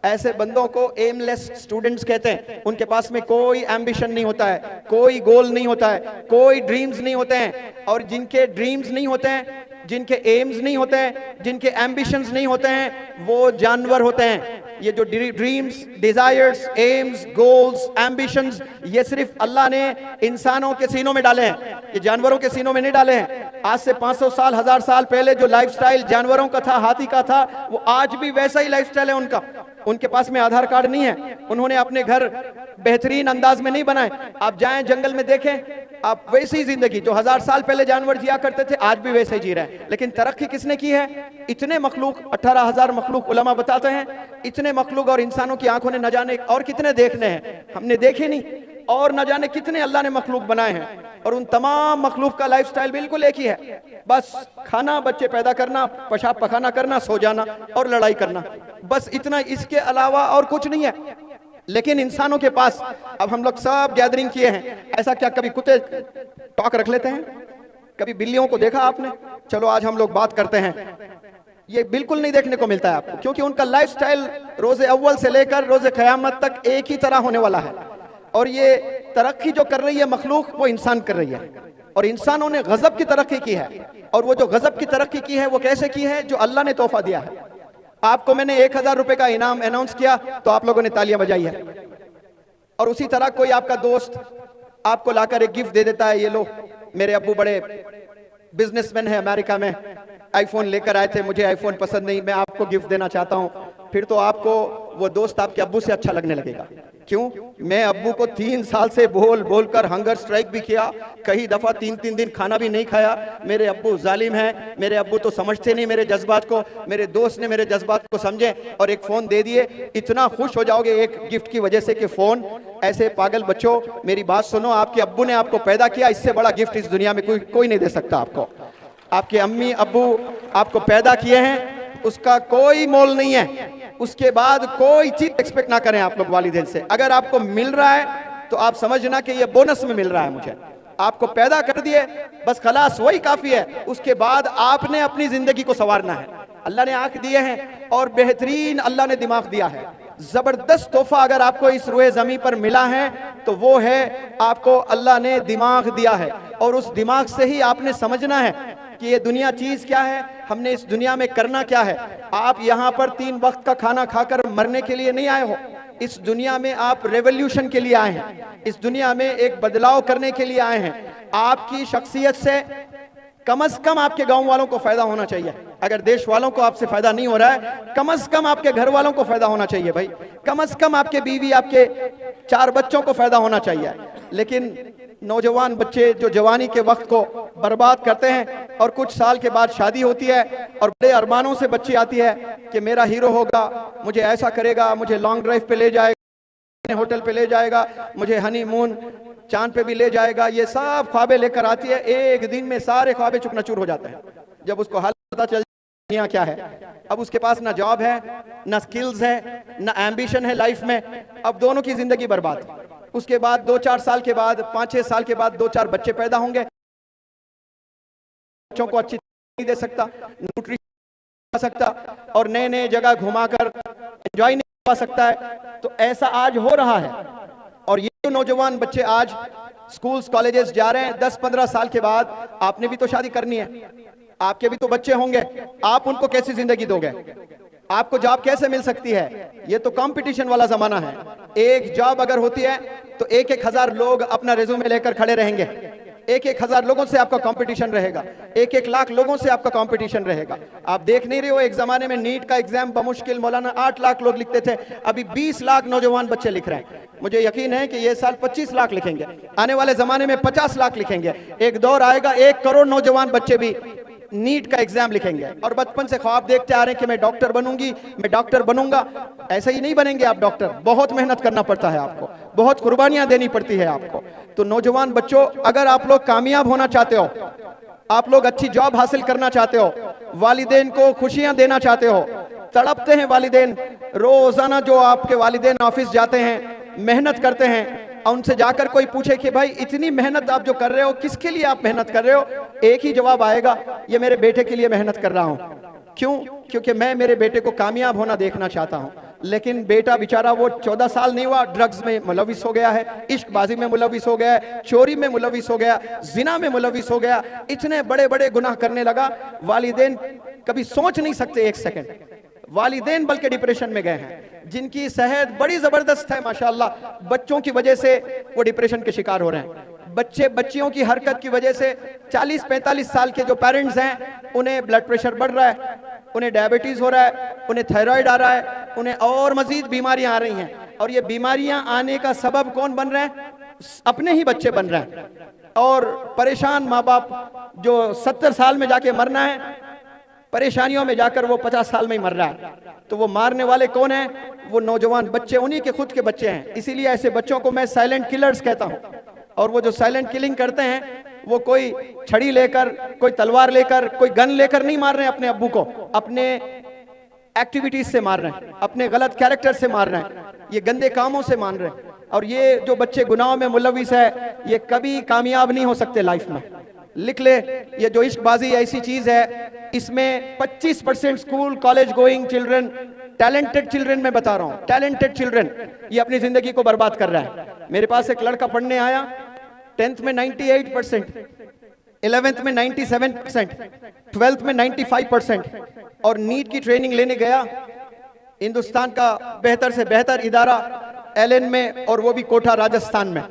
ऐसे बंदों को एमलेस स्टूडेंट्स कहते हैं। उनके पास में कोई एम्बिशन नहीं होता है, कोई गोल नहीं होता है, कोई ड्रीम्स नहीं होते हैं। और जिनके ड्रीम्स नहीं होते हैं, जिनके एम्स नहीं होते हैं, जिनके एम्बिशंस नहीं होते हैं, वो जानवर होते हैं। ये जो dreams, desires, AIIMS, goals, ambitions, ये सिर्फ अल्लाह ने इंसानों के सीनों में डाले हैं, ये जानवरों के सीनों में नहीं डाले हैं। आज से 500 साल, 1000 साल पहले जो लाइफस्टाइल जानवरों का था, हाथी का था, वो आज भी वैसा ही लाइफस्टाइल है उनका। उनके पास में आधार कार्ड नहीं है, उन्होंने अपने घर बेहतरीन अंदाज में नहीं बनाए। आप जाएं जंगल में देखें, आप वैसी जिंदगी जो 1000 साल पहले जानवर जिया करते थे आज भी वैसे ही जी रहे हैं। लेकिन तरक्की किसने की है? इतने मखलूक, 18,000 मखलूक उलमा बताते हैं, इतने मखलूक और इंसानों की आंखों ने न जाने और कितने देखने हैं, हमने देखे नहीं। और न जाने कितने अल्लाह ने मखलूक बनाए हैं और उन तमाम मखलूक का लाइफस्टाइल बिल्कुल एक ही है, बस खाना, बच्चे पैदा करना, पेशाब पखाना करना, सो जाना और लड़ाई करना, बस इतना, इसके अलावा और कुछ नहीं है। लेकिन इंसानों के पास, अब हम लोग सब गैदरिंग किए हैं, ऐसा क्या कभी कुत्ते टॉक रख लेते हैं? कभी बिल्लियों को देखा आपने? चलो आज हम लोग बात करते हैं। ये बिल्कुल नहीं देखने को मिलता है आपको, क्योंकि उनका लाइफस्टाइल रोजे अव्वल से लेकर रोजे क़यामत तक एक ही तरह होने वाला है। और ये तरक्की जो कर रही है मखलूक, वो इंसान कर रही है। और इंसानों ने गजब की तरक्की की है, और वो जो गजब की तरक्की की है वो कैसे की है? जो अल्लाह ने तोहफा दिया है। आपको मैंने 1000 रुपए का इनाम अनाउंस किया तो आप लोगों ने तालियां बजाई है। और उसी तरह कोई आपका दोस्त आपको लाकर एक गिफ्ट दे देता है, ये लो, मेरे अब्बू बड़े बिजनेसमैन है अमेरिका में, आईफोन लेकर आए थे, मुझे आईफोन पसंद नहीं, मैं आपको गिफ्ट देना चाहता हूं। फिर तो आपको वो दोस्त आपके अब्बू से अच्छा लगने लगेगा। क्यों? मैं अब्बू को 3 साल से बोल बोल कर हंगर स्ट्राइक भी किया, कई दफा 3-3 दिन खाना भी नहीं खाया। मेरे अब्बू जालिम हैं, मेरे अब्बू तो समझते नहीं मेरे जज्बात को। मेरे दोस्त ने मेरे जज्बात को समझे और एक फोन दे दिए। इतना खुश हो जाओगे एक गिफ्ट की वजह से कि फोन। ऐसे पागल बच्चों, मेरी बात सुनो, आपके अब्बू ने आपको पैदा किया, इससे बड़ा गिफ्ट इस दुनिया में कोई नहीं दे सकता आपको। आपके अम्मी अब्बू आपको पैदा किए हैं, उसका कोई मोल नहीं है। उसके बाद कोई चीज एक्सपेक्ट ना करें आप लोग वालिदैन से। अगर आपको मिल रहा है तो आप समझना कि ये बोनस में मिल रहा है मुझे। आपको पैदा कर दिए, बस खलास, वही काफी है। उसके बाद आपने अपनी जिंदगी को संवारना है। अल्लाह ने आंख दिए हैं और बेहतरीन अल्लाह ने दिमाग दिया है। जबरदस्त तोहफा अगर आपको इस रुए जमीन पर मिला है तो वो है आपको अल्लाह ने दिमाग दिया है। और उस दिमाग से ही आपने समझना है कि ये दुनिया चीज क्या है, हमने इस दुनिया में करना क्या है। आप यहाँ पर 3 वक्त का खाना खाकर मरने के लिए नहीं आए हो। इस दुनिया में आप रेवोल्यूशन के लिए आए हैं, इस दुनिया में एक बदलाव करने के लिए आए हैं। आपकी शख्सियत से कम से कम आपके गांव वालों को फायदा होना चाहिए। अगर देश वालों को आपसे फायदा नहीं हो रहा है, कम से कम आपके घर वालों को फायदा होना चाहिए भाई। कम से कम आपके बीवी, आपके 4 बच्चों को फायदा होना चाहिए। लेकिन नौजवान बच्चे जो जवानी के वक्त को बर्बाद करते हैं और कुछ साल के बाद शादी होती है और बड़े अरमानों से बच्ची आती है कि मेरा हीरो होगा, मुझे ऐसा करेगा, मुझे लॉन्ग ड्राइव पे ले जाएगा, होटल पे ले जाएगा, मुझे हनीमून चांद पे भी ले जाएगा, ये सब ख्वाबें लेकर आती है। एक दिन में सारे ख्वाबें चुकनाचूर हो जाते हैं जब उसको हाल पता चल दुनिया क्या है। अब उसके पास ना जॉब है, ना स्किल्स है, ना एम्बिशन है लाइफ में। अब दोनों की जिंदगी बर्बाद। उसके बाद 2-4 साल के बाद, 5-6 साल के बाद 2-4 बच्चे पैदा होंगे, बच्चों को अच्छी नहीं दे सकता, न्यूट्रिशन सकता, और नए नए जगह घुमाकर एंजॉय नहीं पा सकता है। तो ऐसा आज हो रहा है। और ये जो नौजवान बच्चे आज स्कूल्स कॉलेजेस जा रहे हैं, 10-15 साल के बाद आपने भी तो शादी करनी है, आपके भी तो बच्चे होंगे, आप उनको कैसी जिंदगी दोगे? आपको जॉब कैसे मिल सकती है? ये तो कंपटीशन वाला जमाना है। एक जॉब अगर होती है तो 1-1 हजार लोग अपना रिज्यूमे लेकर खड़े रहेंगे, 1-1 हजार लोगों से आपका कंपटीशन रहेगा, 1-1 लाख लोगों से आपका कंपटीशन रहेगा। आप देख नहीं रहे हो, एक जमाने में नीट का एग्जाम बमुश्किल मौलाना 8 लाख लोग लिखते थे, अभी 20 लाख नौजवान बच्चे लिख रहे हैं। मुझे यकीन है कि ये साल 25 लाख लिखेंगे, आने वाले जमाने में 50 लाख लिखेंगे। एक दौर आएगा 1 करोड़ नौजवान बच्चे भी नीट का एग्जाम लिखेंगे। और बचपन से ख्वाब देखते आ रहे हैं कि मैं डॉक्टर बनूंगी, मैं डॉक्टर बनूंगा। ऐसे ही नहीं बनेंगे आप डॉक्टर, बहुत मेहनत करना पड़ता है आपको, बहुत कुर्बानियां देनी पड़ती है आपको। तो नौजवान बच्चों, अगर आप लोग कामयाब होना चाहते हो, आप लोग अच्छी जॉब हासिल करना चाहते हो, वालिदैन को खुशियां देना चाहते हो, तड़पते हैं वालिदैन, रोजाना जो आपके वालिदैन ऑफिस जाते हैं, मेहनत करते हैं, और उनसे जाकर कोई पूछे कि भाई इतनी मेहनत आप जो कर रहे हो, किसके लिए आप मेहनत कर रहे हो? एक ही जवाब आएगा, ये मेरे बेटे के लिए मेहनत कर रहा हूं। क्यों? क्योंकि मैं मेरे बेटे को कामयाब होना देखना चाहता हूं। लेकिन बेटा बेचारा वो 14 साल नहीं हुआ, ड्रग्स में मुलविस हो गया है, इश्कबाजी में मुलविस हो गया है, चोरी में मुलविस हो गया, जिना में मुलविस हो गया, इतने बड़े बड़े गुनाह करने लगा। वालिदैन कभी सोच नहीं सकते एक सेकंड, वालिदैन बल्कि डिप्रेशन में गए हैं, जिनकी सेहत बड़ी जबरदस्त है माशाअल्लाह, बच्चों की वजह से वो डिप्रेशन के शिकार हो रहे हैं। बच्चे बच्चियों की हरकत की वजह से 40-45 साल के जो पेरेंट्स हैं, उन्हें ब्लड प्रेशर बढ़ रहा है, उन्हें डायबिटीज हो रहा है, उन्हें थायराइड आ रहा है, उन्हें और मजीद बीमारियां आ रही हैं। और ये बीमारियां आने का सबब कौन बन रहे हैं? अपने ही बच्चे बन रहे हैं। और परेशान माँ बाप जो 70 साल में जाके मरना है, परेशानियों में जाकर वो 50 साल में ही मर रहा है। तो वो मारने वाले कौन है? वो नौजवान बच्चे, उन्हीं के खुद के बच्चे हैं। इसीलिए ऐसे बच्चों को मैं साइलेंट किलर्स कहता हूं। और वो जो साइलेंट किलिंग करते हैं, वो कोई छड़ी लेकर, कोई तलवार लेकर, कोई गन लेकर नहीं मार रहे हैं अपने अब्बू को, अपने एक्टिविटीज से मार रहे हैं, अपने गलत कैरेक्टर से मार रहे हैं, ये गंदे कामों से मार रहे हैं। और ये जो बच्चे गुनाहों में मुलविस है, ये कभी कामयाब नहीं हो सकते लाइफ में। लिख ले, ये जो इश्कबाजी ऐसी चीज है, इसमें 25% school college going children, talented children मैं बता रहा हूं, टैलेंटेड चिल्ड्रन, ये अपनी जिंदगी को बर्बाद कर रहा है। मेरे पास एक लड़का पढ़ने आया, 10th में 98%, 11th में 97%, 12th में 95%, और नीट की ट्रेनिंग लेने गया हिंदुस्तान का बेहतर से बेहतर इदारा एलएन में, और वो भी कोटा राजस्थान में।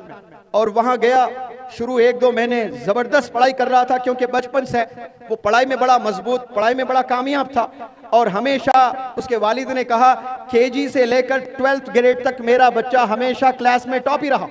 और वहां गया, शुरू 1-2 महीने जबरदस्त पढ़ाई कर रहा था, क्योंकि बचपन से वो पढ़ाई में बड़ा मजबूत, पढ़ाई में बड़ा कामयाब था। और हमेशा उसके वालिद ने कहा, केजी से लेकर 12th ग्रेड तक मेरा बच्चा हमेशा क्लास में टॉप ही रहा।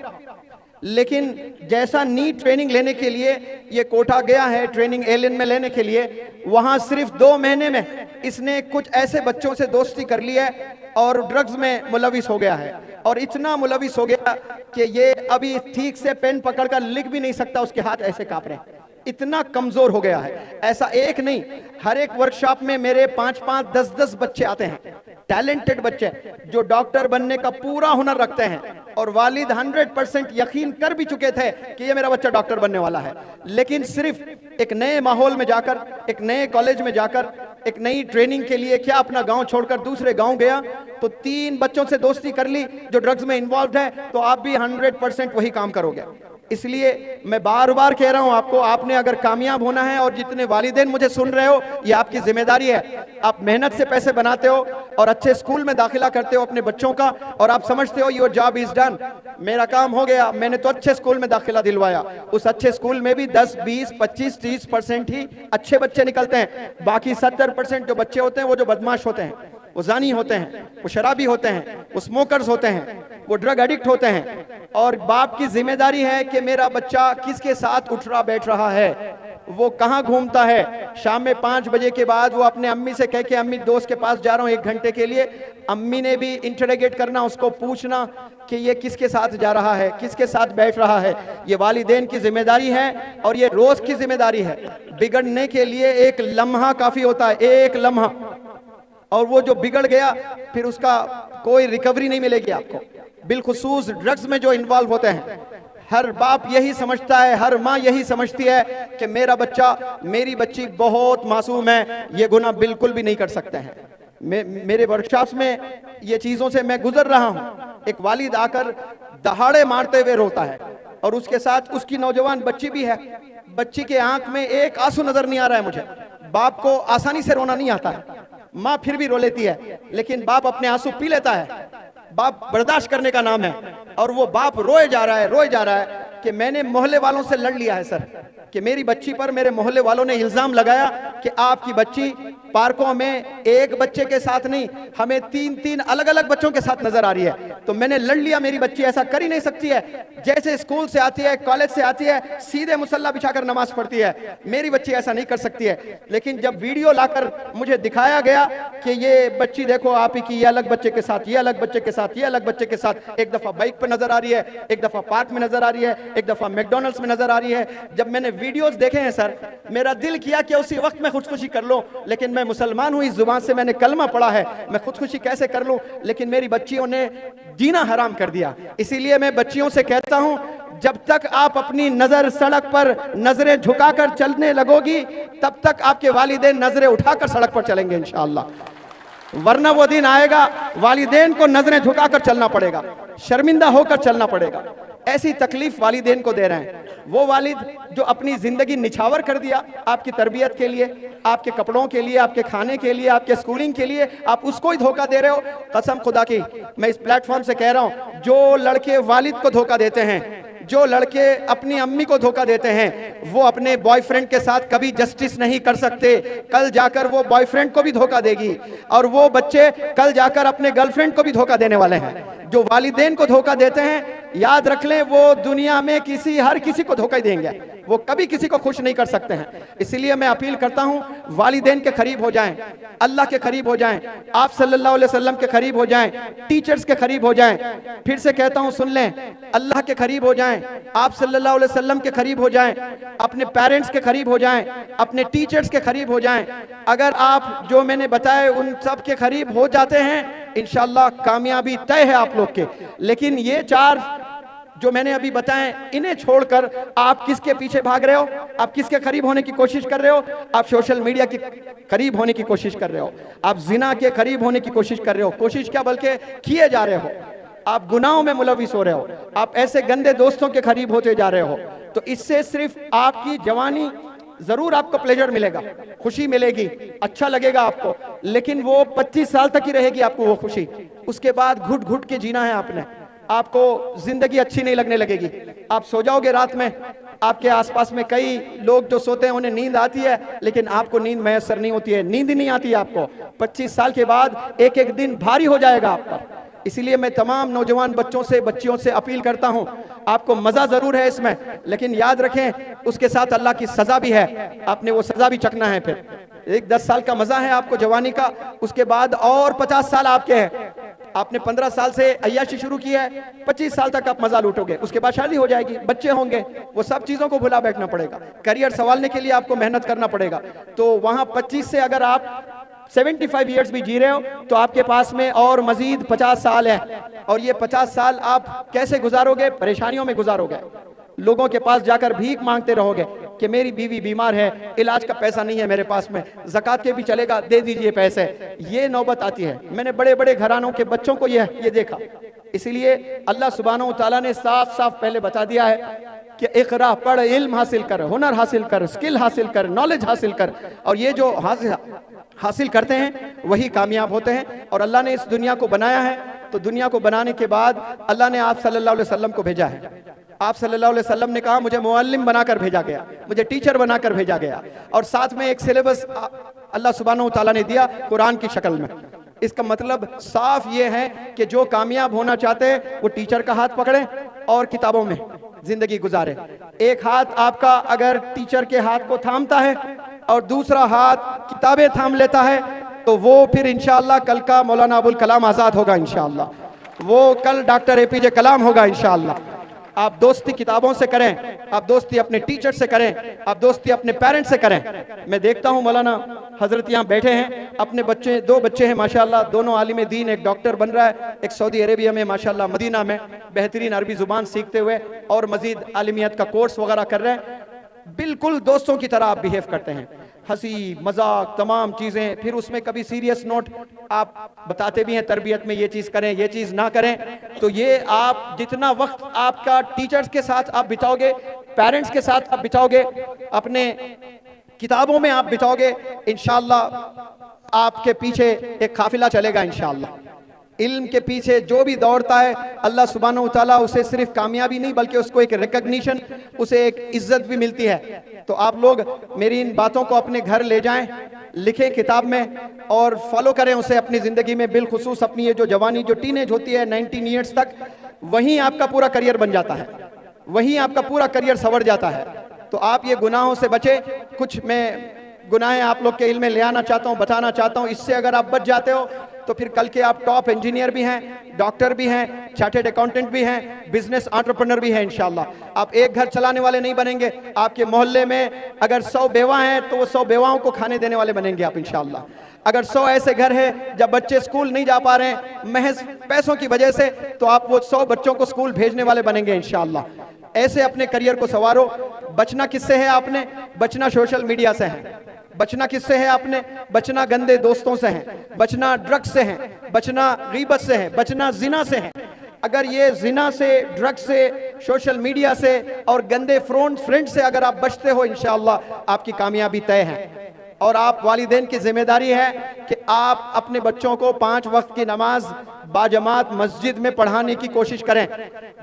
लेकिन जैसा नीट ट्रेनिंग लेने के लिए ये कोटा गया है, ट्रेनिंग एलियन में लेने के लिए, वहां सिर्फ 2 महीने में इसने कुछ ऐसे बच्चों से दोस्ती कर ली है और ड्रग्स में मुलविस हो गया है। और इतना मुलविस हो गया कि ये अभी ठीक से पेन पकड़कर लिख भी नहीं सकता, उसके हाथ ऐसे कांप रहे हैं, इतना कमजोर हो गया है। ऐसा एक नहीं, हर एक वर्कशॉप में मेरे 5-5, 10-10 बच्चे आते हैं, टैलेंटेड बच्चे जो डॉक्टर बनने का पूरा हुनर रखते हैं। और वालिद 100% यकीन कर भी चुके थे कि ये मेरा बच्चा डॉक्टर बनने वाला है। लेकिन सिर्फ एक नए माहौल में जाकर, एक नए कॉलेज में जाकर, एक नई ट्रेनिंग के लिए क्या अपना गांव छोड़कर दूसरे गांव गया, तो 3 बच्चों से दोस्ती कर ली जो ड्रग्स में इन्वॉल्व है, तो आप भी 100% वही काम करोगे। इसलिए मैं बार बार कह रहा हूं आपको, आपने अगर कामयाब होना है, और जितने वालिदैन मुझे सुन रहे हो, ये आपकी जिम्मेदारी है। आप मेहनत से पैसे बनाते हो और अच्छे स्कूल में दाखिला करते हो अपने बच्चों का, और आप समझते हो योर जॉब इज डन, मेरा काम हो गया, मैंने तो अच्छे स्कूल में दाखिला दिलवाया। उस अच्छे स्कूल में भी 10, 20, 25, 30% ही अच्छे बच्चे निकलते हैं। बाकी 70% जो बच्चे होते हैं, वो जो बदमाश होते हैं, वो जानी होते हैं, वो शराबी होते हैं, वो स्मोकर्स होते हैं, वो ड्रग एडिक्ट होते हैं। और बाप की जिम्मेदारी है कि मेरा बच्चा किसके साथ उठ रहा बैठ रहा है, वो कहाँ घूमता है, शाम में 5 बजे के बाद वो अपने अम्मी से कह के अम्मी दोस्त के पास जा रहा हूँ 1 घंटे के लिए, अम्मी ने भी इंटरोगेट करना, उसको पूछना कि ये किसके साथ जा रहा है, किसके साथ बैठ रहा है। ये वालिदैन की जिम्मेदारी है और ये रोज की जिम्मेदारी है। बिगड़ने के लिए एक लम्हा काफी होता है, एक लम्हा, और वो जो बिगड़ गया फिर उसका कोई रिकवरी नहीं मिलेगी आपको। बिलखुसूस ड्रग्स में जो इन्वॉल्व होते हैं, हर बाप यही समझता है, हर माँ यही समझती है कि मेरा बच्चा, मेरी बच्ची बहुत मासूम है, ये गुनाह बिल्कुल भी नहीं कर सकते हैं। मेरे वर्कशॉप्स में ये चीज़ों से मैं गुजर रहा हूँ। एक वालिद आकर दहाड़े मारते हुए रोता है और उसके साथ उसकी नौजवान बच्ची भी है। बच्ची के आंख में एक आंसू नजर नहीं आ रहा है मुझे। बाप को आसानी से रोना नहीं आता है, माँ फिर भी रो लेती है, लेकिन बाप अपने आंसू पी लेता है। बाप बर्दाश्त करने का नाम है। और वो बाप रोए जा रहा है कि मैंने मोहल्ले वालों से लड़ लिया है सर, कि मेरी बच्ची पर मेरे मोहल्ले वालों ने इल्जाम लगाया कि आपकी बच्ची पार्कों में एक बच्चे के साथ नहीं, हमें 3-3 अलग अलग बच्चों के साथ नजर आ रही है। तो मैंने लड़ लिया, मेरी बच्ची ऐसा कर ही नहीं सकती है। जैसे स्कूल से आती है, कॉलेज से आती है, सीधे मुसल्ला बिछाकर नमाज पढ़ती है, मेरी बच्ची ऐसा नहीं कर सकती है। लेकिन जब वीडियो लाकर मुझे दिखाया गया कि ये बच्ची देखो आप ही की, ये अलग बच्चे के साथ, ये अलग बच्चे के साथ, ये अलग बच्चे के साथ, एक दफा बाइक पर नजर आ रही है, एक दफा पार्क में नजर आ रही है, एक दफा मैकडॉनल्ड्स में नजर आ रही है। जब मैंने वीडियोस देखे हैं सर, मेरा दिल किया कि उसी वक्त मैं खुदकुशी कर लूं, लेकिन मैं मुसलमान हूं, इस जुबान से मैंने कलमा पढ़ा है, मैं खुदकुशी कैसे कर लूं। लेकिन मेरी बच्चियों ने जीना हराम कर दिया। इसीलिए मैं बच्चियों से कहता हूं, जब तक आप अपनी नजर सड़क पर नजरें झुकाकर चलने लगोगी, तब तक आपके वालिदैन नजरें उठाकर सड़क पर चलेंगे इंशाअल्लाह। वरना वो दिन आएगा वालिदैन को नजरें झुकाकर चलना पड़ेगा, शर्मिंदा होकर चलना पड़ेगा। ऐसी तकलीफ वालिदैन को दे रहे हैं वो वालिद जो अपनी जिंदगी निछावर कर दिया आपकी तरबियत के लिए, आपके कपड़ों के लिए, आपके खाने के लिए, आपके स्कूलिंग के लिए, आप उसको ही धोखा दे रहे हो। कसम खुदा की मैं इस प्लेटफॉर्म से कह रहा हूं, जो लड़के वालिद को धोखा देते हैं, जो लड़के अपनी अम्मी को धोखा देते हैं, वो अपने बॉयफ्रेंड के साथ कभी जस्टिस नहीं कर सकते। कल जाकर वो बॉयफ्रेंड को भी धोखा देगी और वो बच्चे कल जाकर अपने गर्लफ्रेंड को भी धोखा देने वाले हैं। जो वालिदैन को धोखा देते हैं, याद रख लें, वो दुनिया में हर किसी को धोखा ही देंगे, वो कभी किसी को खुश नहीं कर सकते हैं। इसलिए मैं अपील करता हूं, वालिदैन के करीब हो जाएं, अल्लाह के करीब हो जाएं, आप सल्लल्लाहु अलैहि वसल्लम के करीब हो जाएं, टीचर्स के करीब हो जाएं। फिर से कहता हूं, सुन लें, अल्लाह के करीब हो जाएं, आप सल्लल्लाहु अलैहि वसल्लम के करीब हो जाएं, अपने पेरेंट्स के करीब हो जाएं, अपने टीचर्स के करीब हो जाएं। अगर आप जो मैंने बताए उन सब के करीब हो जाते हैं, इंशाअल्लाह कामयाबी तय है आप लोग के। लेकिन ये 4 जो मैंने अभी बताए, इन्हें छोड़कर आप किसके पीछे भाग रहे हो? आप किसके करीब होने की कोशिश कर रहे हो? आप सोशल मीडिया के करीब होने की कोशिश कर रहे हो, आप जिना के करीब होने की कोशिश कर रहे हो। कोशिश क्या बल्कि किए जा रहे हो। आप गुनाहों में मुलविस हो रहे हो, आप ऐसे गंदे दोस्तों के करीब होते जा रहे हो। तो इससे सिर्फ आपकी जवानी, जरूर आपको प्लेजर मिलेगा, खुशी मिलेगी, अच्छा लगेगा आपको, लेकिन वो 25 साल तक ही रहेगी आपको वो खुशी। उसके बाद घुट घुट के जीना है आपने, आपको जिंदगी अच्छी नहीं लगने लगेगी। आप सो जाओगे रात में, आपके आसपास में कई लोग जो सोते हैं उन्हें नींद आती है, लेकिन आपको नींद मैसर नहीं होती है, नींद ही नहीं आती है आपको। 25 साल के बाद एक एक दिन भारी हो जाएगा आप पर। इसलिए मैं तमाम नौजवान बच्चों से, बच्चियों से अपील करता हूं, आपको मजा जरूर है इसमें, लेकिन याद रखें उसके साथ अल्लाह की सजा भी है, आपने वो सजा भी चखना है। फिर एक 10 साल का मजा है आपको जवानी का, उसके बाद और 50 साल आपके हैं। आपने 15 साल से अय्याशी शुरू की है, 25 साल तक आप मजा लूटोगे, उसके बाद शादी हो जाएगी, बच्चे होंगे, वो सब चीजों को भुला बैठना पड़ेगा। करियर संभालने के लिए आपको मेहनत करना पड़ेगा। तो वहां 25 से अगर आप 75 ईयर्स भी जी रहे हो, तो आपके पास में और मजीद 50 साल है। और ये 50 साल आप कैसे गुजारोगे? परेशानियों में गुजारोगे, लोगों के पास जाकर भीख मांगते रहोगे कि मेरी बीवी बीमार है, इलाज का पैसा नहीं है मेरे पास में, ज़कात के भी चलेगा, दे दीजिए पैसे। ये नौबत आती है। मैंने बड़े बड़े घरानों के बच्चों को ये देखा। इसलिए अल्लाह सुब्हानहू तआला ने साफ साफ पहले बता दिया है कि इक़रा, पढ़, इल्म हासिल कर, हुनर हासिल कर, स्किल हासिल कर, नॉलेज हासिल कर। और ये जो हासिल करते हैं वही कामयाब होते हैं। और अल्लाह ने इस दुनिया को बनाया है, तो दुनिया को बनाने के बाद अल्लाह ने आप सल्लल्लाहु अलैहि वसल्लम को भेजा है। आप सल्लल्लाहु अलैहि वसल्लम ने कहा मुझे मुअल्लिम बनाकर भेजा गया, मुझे टीचर बनाकर भेजा गया, और साथ में एक सिलेबस अल्लाह सुब्हानहू तआला ने दिया कुरान की शक्ल में। इसका मतलब साफ ये है कि जो कामयाब होना चाहते हैं वो टीचर का हाथ पकड़े और किताबों में, जिंदगी गुजारे। एक हाथ आपका अगर टीचर के हाथ को थामता है और दूसरा हाथ किताबें थाम लेता है, तो वो फिर इंशाअल्लाह कल का मौलाना अबुल कलाम आज़ाद होगा इंशाअल्लाह, वो कल डॉक्टर APJ कलाम होगा इंशाअल्लाह। आप दोस्ती किताबों से करें, आप दोस्ती अपने टीचर से करें, आप दोस्ती अपने पेरेंट्स से करें। मैं देखता हूं मौलाना हजरत यहाँ बैठे हैं, अपने बच्चे, 2 बच्चे हैं माशाल्लाह, दोनों आलिम दीन, एक डॉक्टर बन रहा है, एक सऊदी अरेबिया में माशाल्लाह मदीना में बेहतरीन अरबी जुबान सीखते हुए और मजीद आलिमियत का कोर्स वगैरह कर रहे हैं। बिल्कुल दोस्तों की तरह आप बिहेव करते हैं, हंसी मजाक तमाम चीज़ें, फिर उसमें कभी सीरियस नोट आप बताते भी हैं तरबियत में ये चीज़ करें, ये चीज़ ना करें। तो ये आप जितना वक्त आपका टीचर्स के साथ आप बिताओगे, पेरेंट्स के साथ आप बिताओगे, अपने किताबों में आप बिताओगे, इंशाअल्लाह आपके पीछे एक काफिला चलेगा इंशाअल्लाह। इल्म के पीछे जो भी दौड़ता है अल्लाह सुब्हानहू व तआला उसे सिर्फ कामयाबी नहीं बल्कि उसको एक रिकॉग्निशन, उसे एक इज्जत भी मिलती है। तो आप लोग मेरी इन बातों को अपने घर ले जाएं, लिखें किताब में और फॉलो करें उसे अपनी ज़िंदगी में, बिलखुसूस अपनी ये जो जवानी, जो टीनेज होती है 19 ईयर्स तक, वहीं आपका पूरा करियर बन जाता है, वहीं आपका पूरा करियर संवर जाता है। तो आप ये गुनाहों से बचे। कुछ मैं गुनाहें आप लोग के इल्म में ले आना चाहता हूँ, बताना चाहता हूँ। इससे अगर आप बच जाते हो तो फिर कल के आप टॉप इंजीनियर भी हैं, डॉक्टर भी हैं, चार्टेड अकाउंटेंट भी हैं, बिजनेस एंटरप्रेन्योर भी हैं इंशाल्लाह। आप एक घर चलाने वाले नहीं बनेंगे, आपके मोहल्ले में अगर 100 बेवा हैं तो वो 100 बेवाओं को खाने देने वाले बनेंगे आप इंशाल्लाह। अगर 100 ऐसे घर हैं जब बच्चे स्कूल नहीं जा पा रहे हैं महज पैसों की वजह से, तो आप वो 100 बच्चों को स्कूल भेजने वाले बनेंगे इंशाल्लाह। ऐसे अपने करियर को संवारो। बचना किससे है आपने? बचना सोशल मीडिया से है। बचना किससे है आपने? बचना गंदे दोस्तों से है, बचना ड्रग्स से है, बचना गीबत से है, बचना जिना से है। अगर ये जिना से, ड्रग्स से, सोशल मीडिया से और गंदे फ्रेंड से अगर आप बचते हो इंशाअल्लाह आपकी कामयाबी तय है। और आप वालिदैन की जिम्मेदारी है कि आप अपने बच्चों को 5 वक्त की नमाज बाजमात मस्जिद में पढ़ाने की कोशिश करें।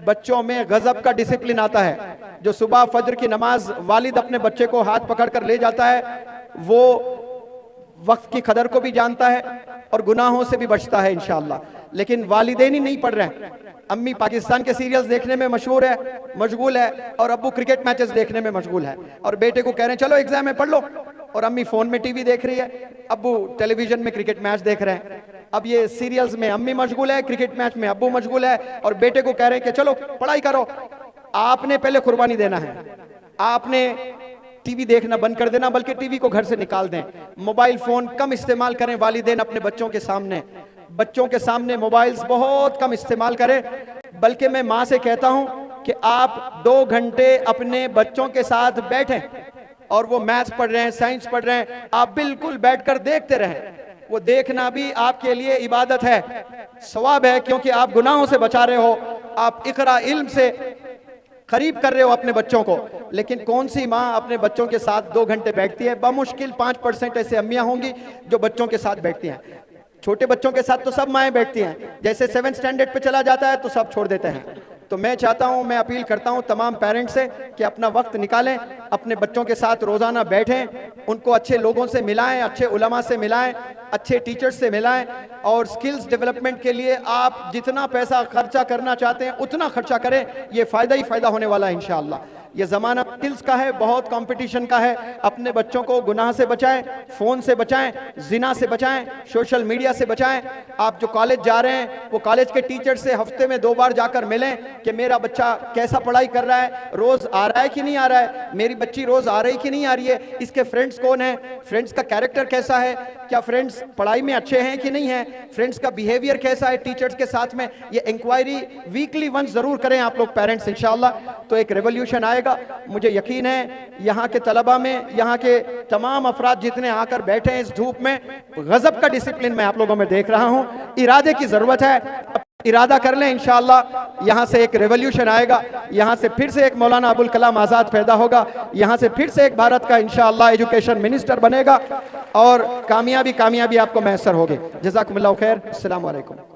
बच्चों में गजब का डिसिप्लिन आता है। जो सुबह फजर की नमाज वालिद अपने बच्चे को हाथ पकड़ कर ले जाता है, वो वक्त की कदर को भी जानता है और गुनाहों से भी बचता है इंशाअल्लाह। लेकिन वालिदैन ही नहीं पढ़ रहे हैं। अम्मी पाकिस्तान के सीरियल्स देखने में मशगूल है और अब्बू क्रिकेट मैचेस देखने में मशगूल है, और बेटे को कह रहे हैं चलो एग्जाम में पढ़ लो, और अम्मी फोन में टीवी देख रही है, अब्बू टेलीविजन में क्रिकेट मैच देख रहे हैं। अब ये सीरियल्स में अम्मी मशगूल है, क्रिकेट मैच में अब्बू मशगूल है, और बेटे को कह रहे हैं कि चलो पढ़ाई करो। आपने पहले कुर्बानी देना है, आपने टीवी देखना बंद कर देना, बल्कि टीवी को घर से निकाल दें। मोबाइल फोन कम इस्तेमाल करें वालिदैन अपने बच्चों के सामने। बच्चों के सामने मोबाइल्स बहुत कम इस्तेमाल करें। बल्कि मैं माँ से कहता हूं कि आप 2 घंटे अपने बच्चों के साथ बैठें, और वो मैथ्स पढ़ रहे हैं, साइंस पढ़ रहे हैं, आप बिल्कुल बैठकर देखते रहें। वो देखना भी आपके लिए इबादत है, सवाब है, क्योंकि आप गुनाहों से बचा रहे हो, आप इकरा इल्म से करीब कर रहे हो अपने बच्चों को। लेकिन कौन सी माँ अपने बच्चों के साथ 2 घंटे बैठती है? बमुश्किल 5% ऐसे अम्मियाँ होंगी जो बच्चों के साथ बैठती हैं। छोटे बच्चों के साथ तो सब माएँ बैठती हैं, जैसे 7th स्टैंडर्ड पे चला जाता है तो सब छोड़ देते हैं। तो मैं चाहता हूं, मैं अपील करता हूं तमाम पेरेंट्स से कि अपना वक्त निकालें, अपने बच्चों के साथ रोजाना बैठें, उनको अच्छे लोगों से मिलाएं, अच्छे उलमा से मिलाएं, अच्छे टीचर्स से मिलाएं, और स्किल्स डेवलपमेंट के लिए आप जितना पैसा खर्चा करना चाहते हैं उतना खर्चा करें। ये फ़ायदा ही फ़ायदा होने वाला है इंशाअल्लाह। ये ज़माना स्किल्स का है, बहुत कंपटीशन का है। अपने बच्चों को गुनाह से बचाएं, फ़ोन से बचाएं, जिना से बचाएं, सोशल मीडिया से बचाएं। आप जो कॉलेज जा रहे हैं वो कॉलेज के टीचर से हफ्ते में 2 बार जाकर मिलें कि मेरा बच्चा कैसा पढ़ाई कर रहा है, रोज़ आ रहा है कि नहीं आ रहा है, मेरी बच्ची रोज़ आ रही कि नहीं आ रही है, इसके फ्रेंड्स कौन हैं, फ्रेंड्स का कैरेक्टर कैसा है, क्या फ्रेंड्स पढ़ाई में अच्छे हैं कि नहीं हैं, फ्रेंड्स का बिहेवियर कैसा है टीचर्स के साथ में। ये इंक्वायरी वीकली वंस ज़रूर करें आप लोग पेरेंट्स, इंशाअल्लाह तो एक रेवोल्यूशन आएगा। मुझे यकीन है यहाँ के तलबा में, यहाँ के तमाम अफराद जितने आकर बैठे हैं इस धूप में, गजब का डिसिप्लिन मैं आप लोगों में देख रहा हूँ। इरादे की जरूरत है, इरादा कर लें इंशाअल्लाह यहाँ से एक रेवोल्यूशन आएगा। यहाँ से फिर से एक मौलाना अबुल कलाम आज़ाद पैदा होगा, यहाँ से फिर से एक भारत का इंशाअल्लाह एजुकेशन मिनिस्टर बनेगा, और कामयाबी आपको मैसर होगी। जज़ाकुमुल्लाह खैर। अस्सलामु अलैकुम।